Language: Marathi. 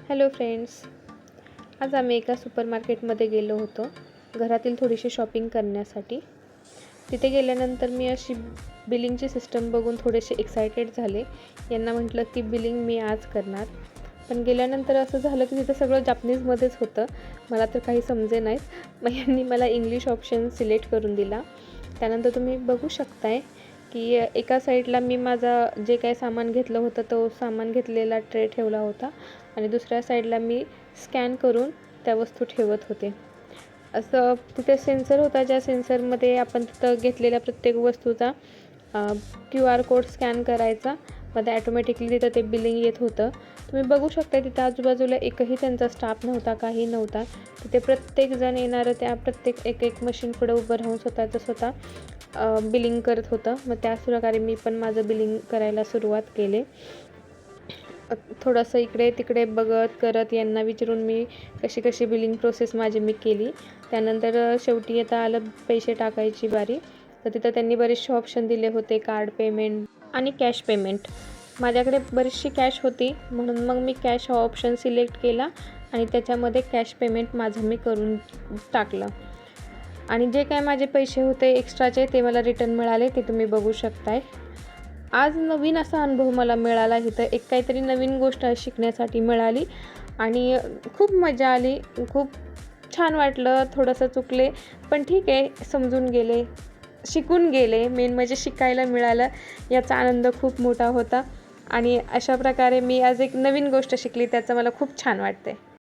हॅलो फ्रेंड्स, आज आम्ही एका सुपरमार्केटमध्ये गेलो होतो घरातील थोडीशी शॉपिंग करण्यासाठी. तिथे गेल्यानंतर मी अशी बिलिंगची सिस्टम बघून थोडेसे एक्सायटेड झाले. यांना म्हटलं की बिलिंग मी आज करणार, पण गेल्यानंतर असं झालं की तिथं सगळं जापनीजमध्येच होतं. मला तर काही समजे नाहीत. मग यांनी मला इंग्लिश ऑप्शन सिलेक्ट करून दिला. त्यानंतर तुम्ही बघू शकताय की एका साईडला मी माझा जे काही सामान घेतलं होतं तो सामान घेतलेला ट्रे ठेवला होता आणि दुसऱ्या साईडला मी स्कॅन करून त्या वस्तू ठेवत होते. असं तिथे सेन्सर होता, ज्या सेन्सरमध्ये आपण तिथं घेतलेल्या प्रत्येक वस्तूचा QR कोड स्कॅन करायचा. मग ते ॲटोमॅटिकली तिथं ते बिलिंग येत होतं. तुम्ही बघू शकता तिथं आजूबाजूला एकही त्यांचा स्टाफ नव्हता, काही नव्हता. तिथे प्रत्येकजण येणारं त्या प्रत्येक एक मशीन पुढं उभं राहून स्वतः बिलिंग करत होतं. मग त्याच प्रकारे मी पण माझं बिलिंग करायला सुरुवात केली. थोडंसं इकडे तिकडे बघत करत यांना विचारून मी कशी बिलिंग प्रोसेस मी केली. त्यानंतर शेवटी आता आलं पैसे टाकायची बारी. तर तिथं त्यांनी बरेचसे ऑप्शन दिले होते, कार्ड पेमेंट आणि कॅश पेमेंट. माझ्याकडे बरीचशी कॅश होती म्हणून मग मी कॅश हा ऑप्शन सिलेक्ट केला आणि त्याच्यामध्ये कॅश पेमेंट माझं मी करून टाकलं. आणि जे काय माझे पैसे होते एक्स्ट्राचे ते मला रिटर्न मिळाले, ते तुम्ही बघू शकताय. आज नवीन असा अनुभव मला मिळाला. इथं एक काहीतरी नवीन गोष्ट शिकण्यासाठी मिळाली आणि खूप मजा आली. खूप छान वाटलं. थोडंसं चुकले पण ठीक आहे, समजून गेले, शिकून गेले. मेन म्हणजे शिकायला मिळालं, याचा आनंद खूप मोठा होता. आणि अशा प्रकारे मी आज एक नवीन गोष्ट शिकली, त्याचं मला खूप छान वाटते.